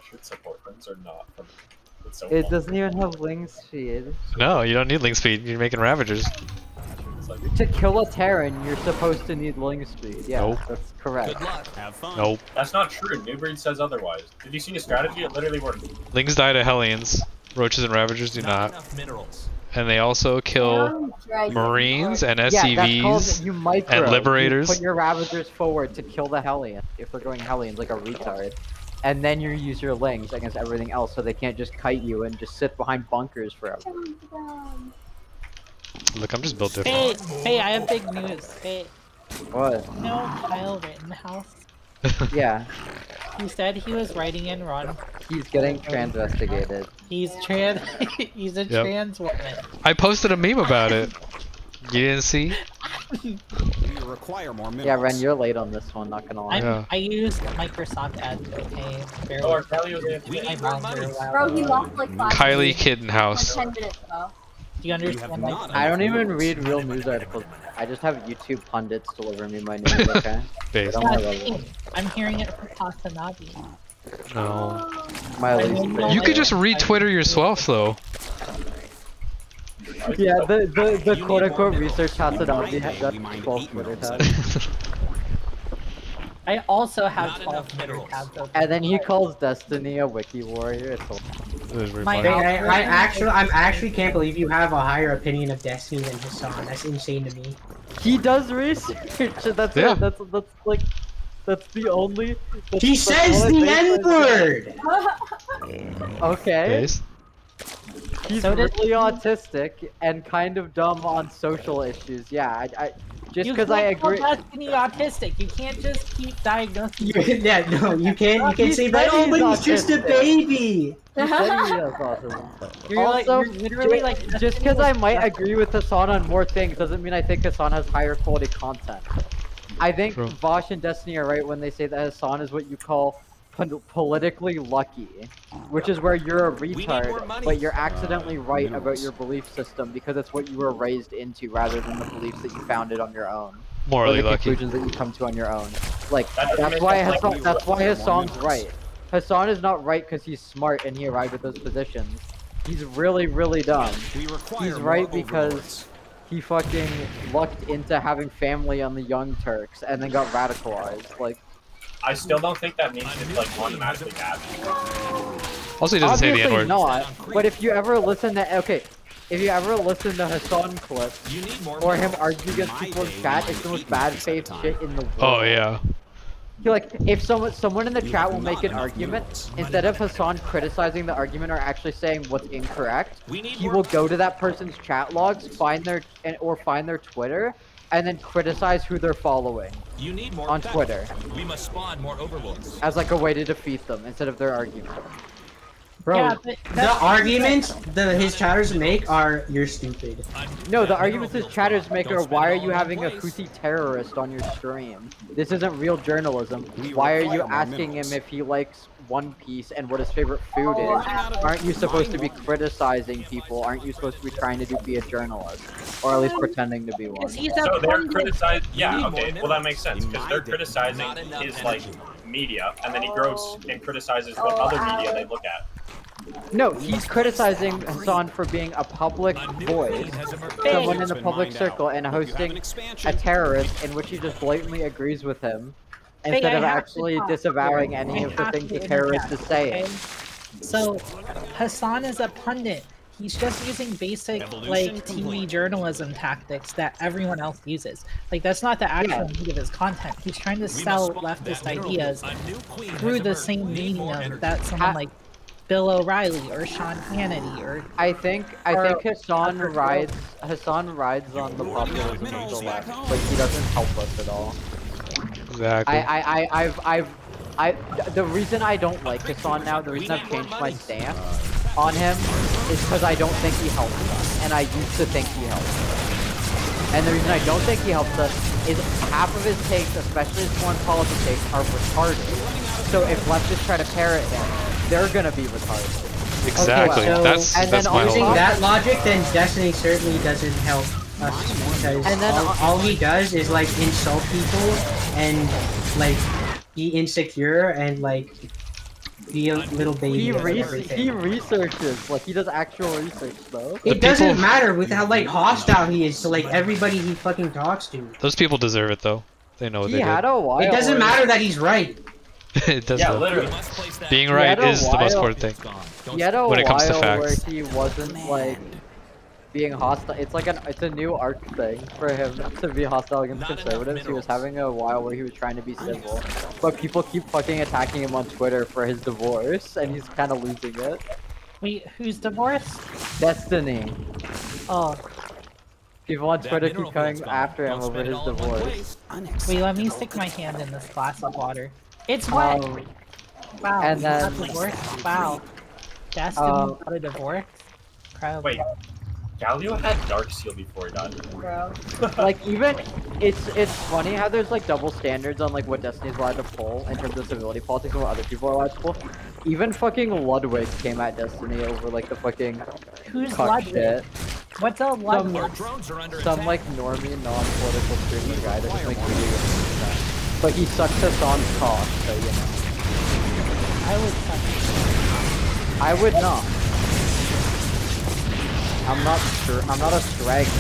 Should support runes or not? It's so It fun. doesn't even have ling speed. No, you don't need ling speed. You're making Ravagers. It's like, To kill a Terran, you're supposed to need ling speed. Yeah, Nope. that's correct. Good luck. Have fun. Nope. that's not true. NewBreed says otherwise. Did you see his strategy? It literally worked. Lings die to Hellions. Roaches and Ravagers do not. Enough minerals. And they also kill Marines and Yeah, that's called SCVs. you micro. and Liberators. You put your Ravagers forward to kill the Hellion, if we're going Hellions like a retard. And then you use your lings against everything else so they can't just kite you and just sit behind bunkers forever. Look, I'm just built different. Hey, I have big news. Hey, What? you know Kyle Rittenhouse? Yeah, He said he was writing in Run. he's getting transvestigated. He's trans. He's a Yep. trans woman. I posted a meme about it. You didn't see? We require more minerals. Yeah, Ren, you're late on this one, not gonna lie. Yeah. I used Microsoft Ads. Okay, barely. Oh, Arcalio's in. We My need more mom money. for a while. Bro, he lost like 5 Kylie minutes, Kittenhouse. like 10 minutes ago. Do you understand? have Like, not I don't even read real news articles. I just have YouTube pundits deliver me my news, okay? Base. Don't worry about it. I'm hearing it from Tasanabi. No. My least favorite. You could just retwitter yourself, though. Yeah, the need quote unquote more research has it on the We mined 12 8 Twitter minerals. tabs. I also have Not 12 enough Twitter minerals. tabs open. And then he calls Destiny a wiki warrior. It's all... It was very My funny. house- I'm actually can't believe you have a higher opinion of Destiny than Hassan. That's insane to me. He does research. That's Yeah. it. That's like that's the only. That's, He that's says all I the think N-word! Okay. Base. He's So did- really autistic and kind of dumb on social issues. Yeah, I just You because I can't call agree. Destiny autistic. You can't just keep diagnosing. Yeah, no, you can't. You He can say, but said oh, he's but he's just a autistic. baby. He said he has autism. You're like, Also, you're literally like just because I might agree with Hassan on more things doesn't mean I think Hassan has higher quality content. I think True. Vosh and Destiny are right when they say that Hassan is what you call politically lucky, which is where you're a need more retard, money. but you're accidentally right about minerals. your belief system because it's what you were raised into rather than the beliefs that you founded on your own. Or Morally the lucky. conclusions that you come to on your own. Like That doesn't that's make why sense. Hassan, Like, that's why more Hassan's minerals. right. Hassan is not right because he's smart and he arrived at those positions. He's really, really dumb. We require He's more right because overlords. he fucking lucked into having family on the Young Turks and then got radicalized. Like, I still don't think that means it's like automatically bad. Also, he doesn't say the obviously N-word. not. But if you ever listen to if you ever listen to Hassan clips You need more or him minerals. argue against My people in day, chat, we it's the need most bad most faith of the shit time. in the world. Oh, yeah. He, like, if someone in the We chat have will make not an enough argument, minerals. instead of Hassan criticizing the argument or actually saying what's incorrect, We need he more will go to that person's chat logs, find their Twitter, and then criticize who they're following You need more on pet. Twitter We must spawn more overlords. as like a way to defeat them instead of their argument. Bro, Yeah, but The arguments his chatters make are, you're stupid. no, the arguments his chatters make are, why are you having a Houthi terrorist on your stream? This isn't real journalism. Why are you asking him if he likes One Piece and what his favorite food is? Aren't you supposed to be criticizing people? Aren't you supposed to be trying to be a journalist? Or at least pretending to be one? because he's So a they're pundit. criticizing. You Yeah, need okay. more Well, that minerals. makes sense because they're Not criticizing enough his like energy. media, and then he goes and criticizes what other media they look at. No, he's criticizing Hassan for being a public A new voice, queen has emerged. someone in It's the been public mined circle, out. and Hope you have an hosting expansion. a terrorist in which he just blatantly agrees with him, Faye, instead I of have to actually talk. disavowing any I of the have things to the terrorist is interject, saying. okay? So, Hassan is a pundit. He's just using basic, Evolution like, TV complete. journalism tactics that everyone else uses. Like, that's not the actual Yeah. meat of his content. He's trying to We sell must spawn leftist that mineral. ideas A new queen has through the emerged. same We need more medium energy. that someone like Bill O'Reilly or Sean Hannity or I think Or- Hassan rides on the populism of the left, but he doesn't help us at all. Exactly. The reason I don't like Hassan now, the reason I've changed my stance on him is because I don't think he helps us, and I used to think he helped us. And the reason I don't think he helps us is half of his takes, especially his foreign policy takes, are retarded. So if leftists try to parrot him, they're gonna be retarded. Exactly. so- that's and that's then my Using whole. that logic, then Destiny certainly doesn't help us because And then all he does is like insult people and like be insecure and like be a little baby. He and everything. he researches, like he does actual research though. It doesn't matter with how like hostile he is to like everybody he fucking talks to. Those people deserve it though. They know what He they had did. a while. It doesn't matter that he's right. It does. Yeah, though. literally. Being right had a is the most while- important thing. He had a When it comes to while where facts. he wasn't like being hostile. It's like it's a new arc thing for him to be hostile against conservatives. He was having a while where he was trying to be civil, but people keep fucking attacking him on Twitter for his divorce, and he's kind of losing it. Wait, who's divorced? Destiny. Oh, People on Twitter keep coming after him over his divorce. wait, let me stick my hand in this glass of water. It's wet! Wow, and you got then- divorced? Wow. Destiny got a divorce? Incredible. Wait, Galio had Dark Seal before he died. Bro. Like even it's funny how there's like double standards on like what Destiny's allowed to pull in terms of civility politics and what other people are allowed to pull. Even fucking Ludwig came at Destiny over like the fucking Who's cuck Ludwig? shit. What's a Ludwig? Some like normie non-political streaming guy that just makes video games. But he sucks Hassan's cock, so you know. I would suck. I would not. I'm not sure. I'm not a straggler.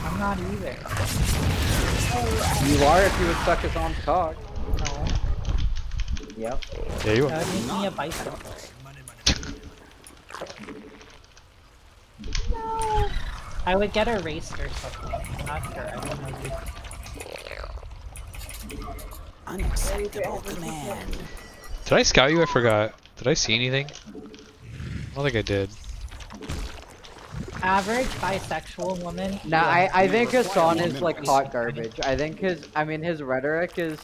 I'm not either. You are if you would suck Hassan's cock. No. Yep. Yeah, you That are. would make me a bicycle. I would get erased or something. I'm not sure. I don't know. Unacceptable command. Did I scout you? I forgot. Did I see anything? I don't think I did. Average bisexual woman. Nah, I think Hassan is like hot garbage. I think his rhetoric is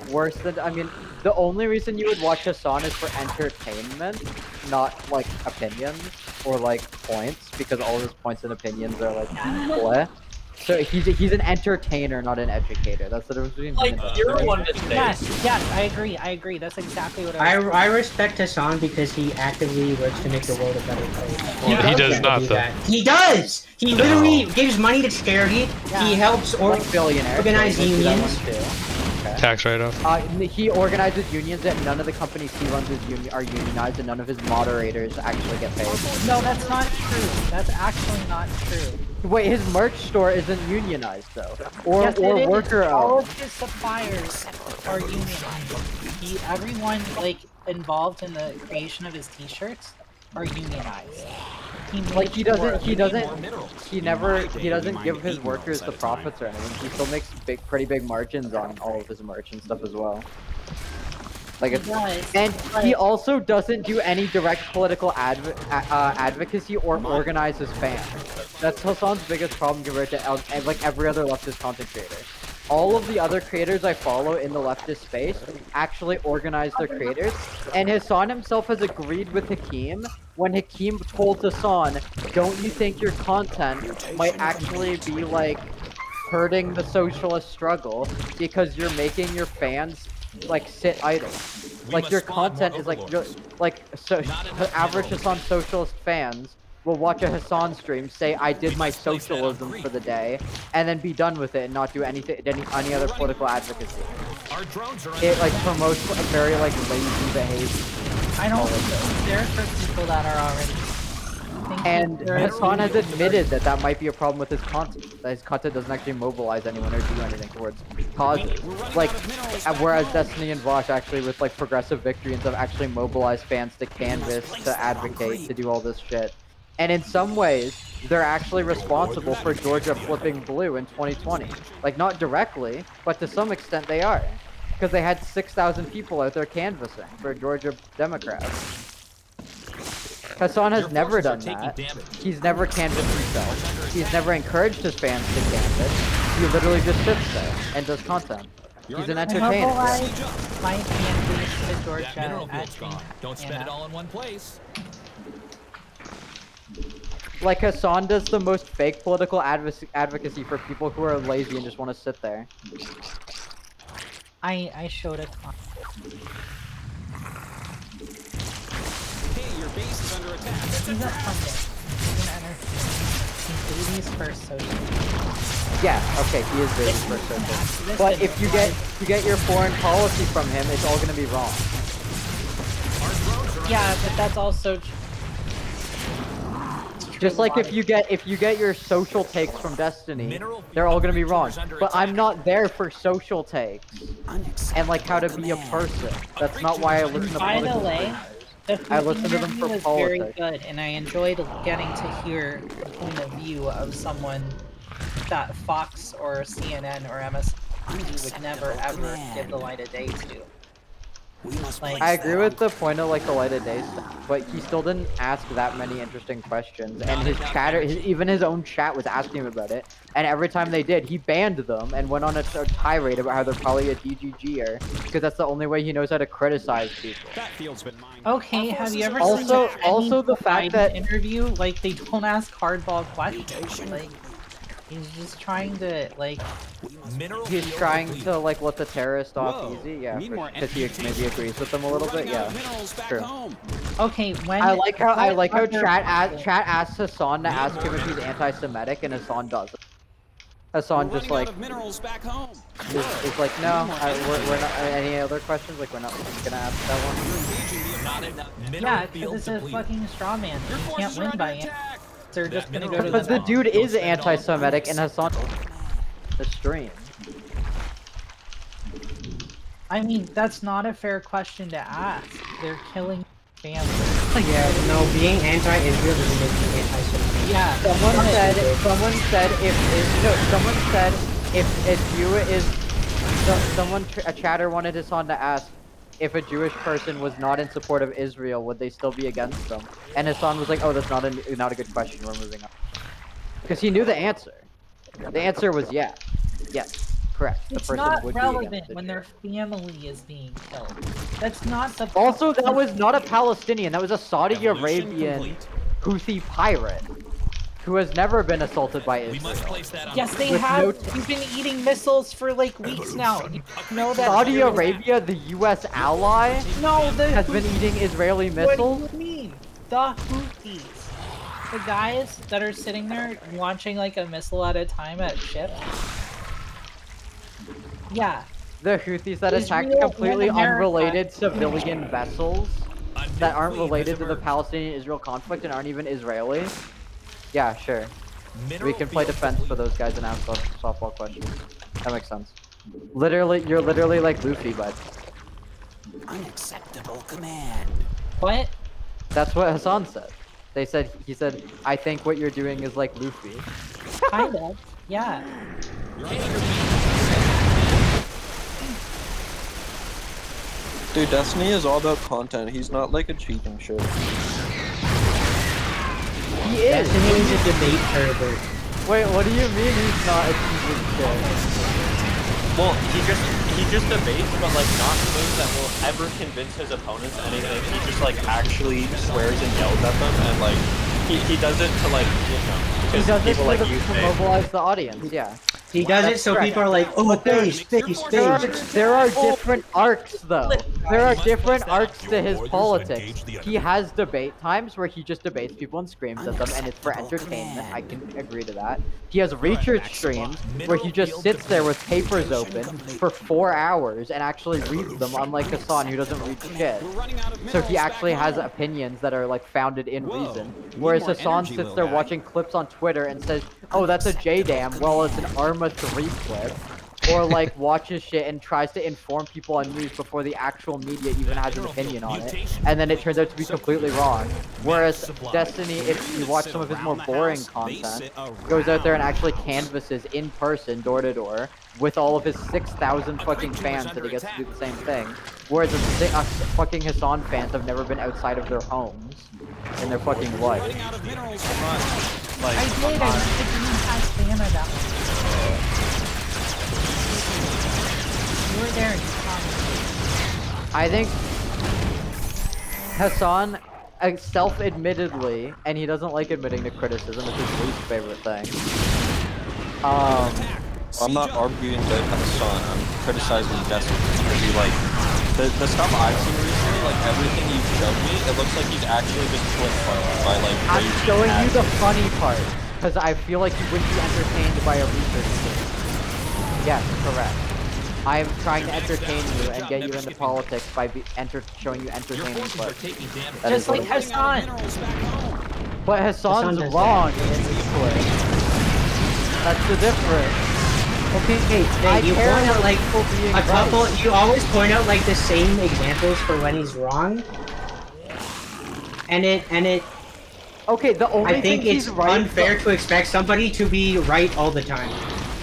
worse than, I mean, the only reason you would watch Hassan is for entertainment, not like opinions or like points, because all of his points and opinions are like bleh. So he's an entertainer, not an educator. That's the difference between him Like, and you're Destiny. one to say. Yes, I agree. That's exactly what I was I respect Hassan because he actively works to make the world a better place. Well, he does not, Do though. that. He does! He literally gives money to charity, he helps Like billionaires. organize so he does that unions. one too. Okay. Tax write-off. He organizes unions and none of the companies he runs are unionized, and none of his moderators actually get paid. No, that's not true. That's actually not true. Wait, his merch store isn't unionized though, or Yes, it is. worker All owned. of his suppliers are unionized. Everyone like involved in the creation of his T-shirts are unionized. Like he doesn't minerals. he doesn't give his workers the profits or anything. He still makes pretty big margins on all of his merch and stuff as well. Like He it's, does, and but- he also doesn't do any direct political advocacy or organize his fans. That's Hassan's biggest problem compared to like every other leftist content creator. All of the other creators I follow in the leftist space actually organize their creators, and Hassan himself has agreed with Hakeem when Hakeem told Hassan, "Don't you think your content might actually be like hurting the socialist struggle because you're making your fans like sit idle? Like your content is like so average Hassan socialist fans will watch a Hassan stream, say I did my socialism for the day, and then be done with it and not do anything, any other political advocacy. Our drones are It like promotes a very like lazy behavior. I don't. They're for people that are already. And Hassan has admitted that that might be a problem with his content. That his content doesn't actually mobilize anyone or do anything towards causes. Like, whereas Destiny and Vosh actually, with like progressive victory and stuff, actually mobilize fans to canvas, to advocate, to do all this shit. And in some ways, they're actually responsible for Georgia flipping blue in 2020. Like, not directly, but to some extent they are. Because they had 6,000 people out there canvassing for Georgia Democrats. Hassan has never done that. He's never canvassed himself. He's never encouraged his fans to canvass. He literally just sits there and does content. He's an entertainer. My fan base to Georgia Mineral at field's gone. Don't spend it all in one place. Like Hassan does the most fake political advocacy for people who are lazy and just want to sit there. I showed it. Hey, your base is under attack. He's a pundit. He's an entertainer. He's baby's first social. Yeah, okay, he is very person. But if you get your foreign policy from him, it's all gonna be wrong. Yeah, but that's also Just like if you get your social takes from Destiny, they're all gonna be wrong. But I'm not there for social takes and like how to be a person. That's not why I listen to By the political way, streamers. the I listen to them interview for was politics. very good, and I enjoyed getting to hear the point of view of someone that Fox or CNN or MSNBC would never ever give the light of day to. Like, I agree with the point of like the light of day stuff, but he still didn't ask that many interesting questions. And his chatter, even his own chat was asking him about it. And every time they did, he banned them and went on a tirade about how they're probably a DGGer because that's the only way he knows how to criticize people. okay, have you ever Also- seen also the fact that- interview like they don't ask hardball questions? Like, he's just trying to like. He's trying to like let the terrorist off easy, yeah, because he maybe agrees with them a little bit, yeah. True. Okay, when I like how chat asks Hassan to ask him if he's anti-Semitic, and Hassan doesn't. Hassan just like is like, no, we're not. Any other questions? Like, we're not gonna ask that one. Yeah, because it's a fucking straw man. You can't win by it. They're just gonna go to But the dude is anti-Semitic, and Hassan the stream. I mean, that's not a fair question to ask. They're killing families. Yeah, no, being anti-Israel doesn't make you anti-Semitic. Yeah, Someone said a chatter wanted Hassan to ask if a Jewish person was not in support of Israel, would they still be against them? And Hassan was like, oh, that's not a good question, we're moving on. Because he knew the answer. The answer was yeah. Yes, correct. The it's person not would be relevant against it. when their family is being killed. That's not the. Also, that was not a Palestinian, that was a Saudi Arabian Houthi pirate who has never been assaulted by Israel. Yes, they With have. We've been eating missiles for like weeks now. You know that. Saudi Arabia, the U.S. ally, No, has been eating Israeli missiles? What do you mean? The Houthis. The guys that are sitting there launching like a missile at a time at ships. Yeah. The Houthis that attacked Israel completely and America. unrelated civilian vessels that aren't related to the Palestinian-Israel conflict and aren't even Israeli? Yeah, sure. We can play defense for those guys and ask softball questions. That makes sense. Literally, you're literally like Luffy, bud. Unacceptable command. What? That's what Hassan said. He said, I think what you're doing is like Luffy. Kind of. Yeah. Dude, Destiny is all about content. He's not like a cheating shit. He is! Destiny is a debate pervert. Wait, what do you mean he's not a cheating shit? Well, he just debates, but like not in ways that will ever convince his opponents anything. He just like actually swears and yells at them, and like he does it to like He does it people like you to say. mobilize the audience, yeah. He does it so correct. people are like, oh, face. There are different arcs, though. There are different arcs to his politics. He has debate times where he just debates people and screams at them, and it's for entertainment. I can agree to that. He has research streams where he just sits there with papers open for 4 hours and actually reads them, unlike Hassan, who doesn't read shit. So he actually has opinions that are like founded in reason. Whereas Hassan sits there watching clips on Twitter and says, oh, that's a JDAM, well, it's an Arma 3 clip. Or like watches shit and tries to inform people on news before the actual media even has an opinion on it, and then it turns out to be completely wrong. Whereas Destiny, if you watch some of his more boring content, goes out there and actually canvasses in person, door to door, with all of his 6,000 fucking fans that he gets to do the same thing. Whereas fucking Hassan fans have never been outside of their homes in their fucking life. I did. I just didn't have Canada. You were there. I think Hassan, self-admittedly, and he doesn't like admitting to criticism, it's his least favorite thing. I'm not arguing with Hassan, I'm criticizing Destiny because he like the stuff I've seen recently, like everything you've showed me, it looks like he's actually just playing fun by like I'm showing you the funny part, because I feel like you wouldn't be entertained by a research team. Yes, correct. I'm trying to entertain you and get you into politics by showing you Your entertaining forces are clips. taking damage. That Just is like what it is. Hassan. But Hassan's Hassan wrong in this clip. That's the difference. Okay, I you care point out about like people being a couple. right. You always point out like the same examples for when he's wrong, and it. Okay, the only I think thing it's he's right. unfair to expect somebody to be right all the time.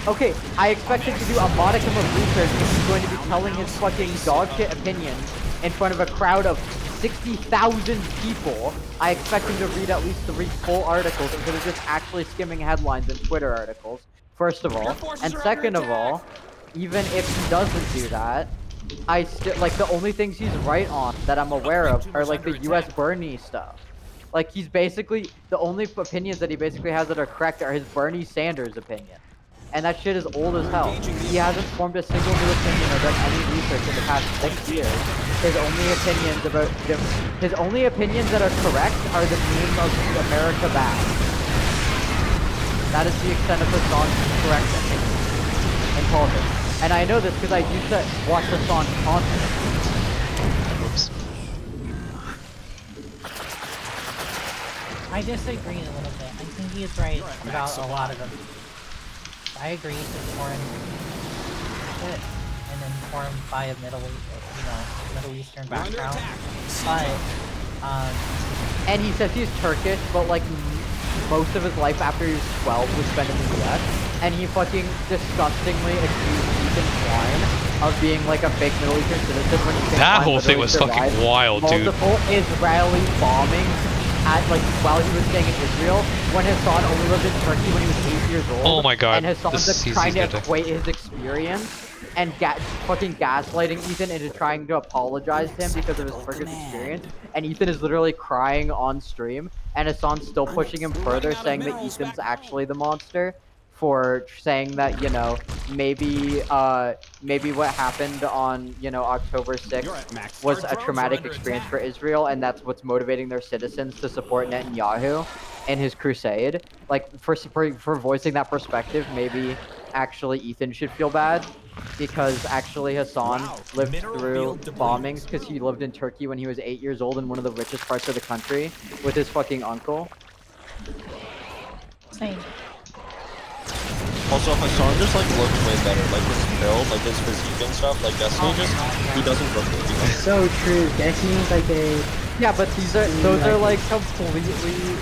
Okay, I expect him to do a modicum of research if he's going to be telling his fucking dogshit opinions in front of a crowd of 60,000 people. I expect him to read at least 3 full articles instead of just actually skimming headlines and Twitter articles, first of all. And second of all, even if he doesn't do that, I still, like, the only things he's right on that I'm aware of are, like, the US Bernie stuff. Like, he's basically, the only opinions that he basically has that are correct are his Bernie Sanders opinion. And that shit is old as hell. He hasn't formed a single new opinion or done any research in the past 6 years. His only opinions that are correct are the meme of America bad. That is the extent of Hassan's correct opinion in politics. And I know this because I used to watch Hassan constantly. Whoops. I disagree a little bit. I think he is right about a lot of them. I agree that foreign shit and informed by a Middle Eastern background. But and he says he's Turkish, but like most of his life after he was 12 was spent in the US. And he fucking disgustingly accused Ethan Klein of being like a fake Middle Eastern citizen when he That whole thing was fucking wild, dude. Multiple Israeli bombings at like while he was staying in Israel when Hassan only lived in Turkey when he was 8 years old. Oh my god. And Hassan's This like, trying to season's equate his experience and fucking gaslighting Ethan into trying to apologize to him because of his Turkish experience. And Ethan is literally crying on stream, and Hassan's still pushing him further, saying that Ethan's actually the monster for saying that, you know, maybe what happened on, you know, October 6th was a traumatic experience for Israel, and that's what's motivating their citizens to support Netanyahu in his crusade. Like, for voicing that perspective, maybe actually Ethan should feel bad, because actually Hassan lived through bombings because he lived in Turkey when he was 8 years old in one of the richest parts of the country with his fucking uncle. same. Also, Hassan just like looks way better, like his build, like his physique and stuff. Like Destiny he doesn't look good. So true. Destiny's like a. Yeah, but those are like completely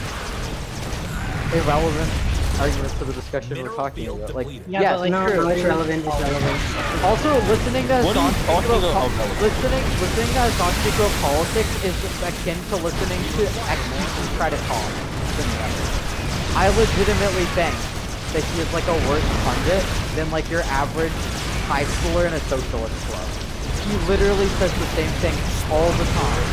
irrelevant arguments to the discussion we're talking about. Like, Yeah, yes, but, like, No, true. it's relevant. It's relevant. Also, listening to What are Hassan you speak talking about about? listening to Hassan speak about politics is akin to listening to X-Men try to talk. I legitimately think that he is like a worse pundit than like your average high schooler in a socialist club. He literally says the same thing all the time.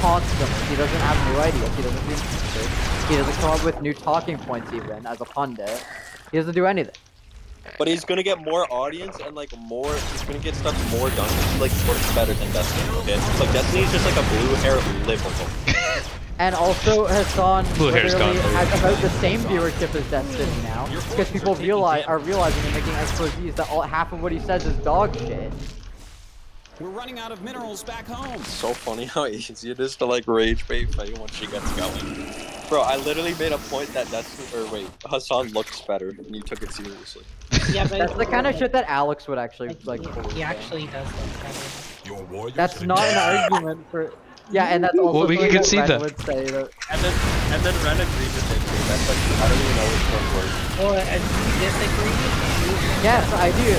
Constantly. He doesn't have new ideas. He doesn't do research. He doesn't come up with new talking points even as a pundit. He doesn't do anything. But he's gonna get more audience and like more. He's gonna get stuff more done. He like works better than Destiny. Okay, it's like Destiny's just like a blue hair liberal. And also, Hassan Blue hair's literally gone. has about the same viewership as Destiny now, because people are realizing and making exposés that half of what he says is dog shit. We're running out of minerals back home. It's so funny how easy it is to like rage bait Faye once she gets going. Bro, I literally made a point that Hassan looks better, and you took it seriously. Yeah, but That's the kind of shit that Alex would actually like. he actually does look better. Your warriors That's are not an dead. argument for. Yeah, and that's also Well, we can something concede Ren that. would say that. And then Ren agreed with it too. That's like I don't even know which one works. Well, you disagree? Yes, I do.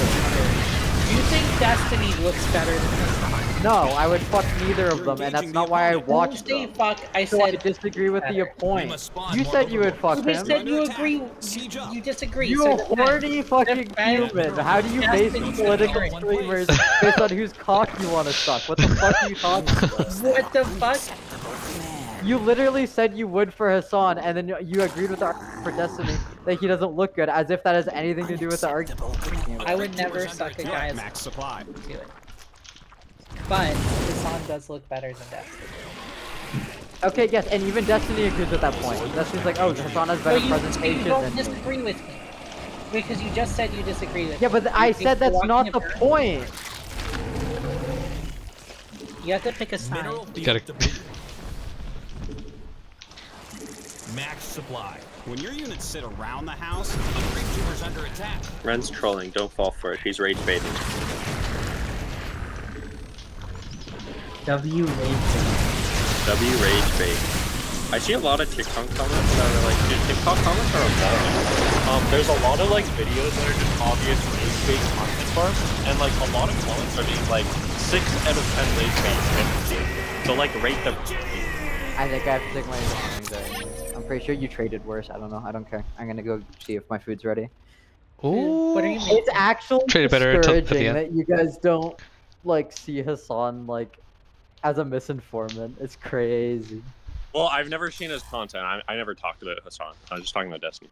You think Destiny looks better than Hassan? No, I would fuck neither of them, and that's not why I watched Say them. fuck, I So I said disagree with the better. point. must spawn You more said you would fuck You him. said you agree. Siege up. You disagree. You so horny fucking better. human. How do you base Destiny's political better. streamers based on whose cock you want to suck? What the fuck are you talking about? What the fuck? You literally said you would for Hassan, and then you agreed with the argument for Destiny that he doesn't look good, as if that has anything to do with the argument. I would never suck a guy's Max supply. do it. But Hassan does look better than Destiny. Okay, yes, and even Destiny agrees with that point. Destiny's like, oh, Hassan has better So you presentation don't than me. disagree with me. Because you just said you disagree with Yeah, me. but I You said think that's you're not walking the a bird? point. You have to pick a side. Mineral You gotta- field depleted. Max supply. When your units sit around the house, a creature's under attack. Ren's trolling. Don't fall for it. He's rage baiting. W rage. W rage bait. I see a lot of TikTok comments that are like, dude, TikTok comments are evolving. There's a lot of like videos that are just obvious rage bait content farms, and like a lot of comments are being like 6 out of 10 rage bait. So like rate them. I think I have to take my anxiety. I'm pretty sure you traded worse. I don't know. I don't care. I'm gonna go see if my food's ready. Ooh. What are you making? It's actually Traded better at the discouraging end. that you guys don't like see Hassan like as a misinformant. It's crazy. Well, I've never seen his content. I never talked about Hassan. I was just talking about Destiny.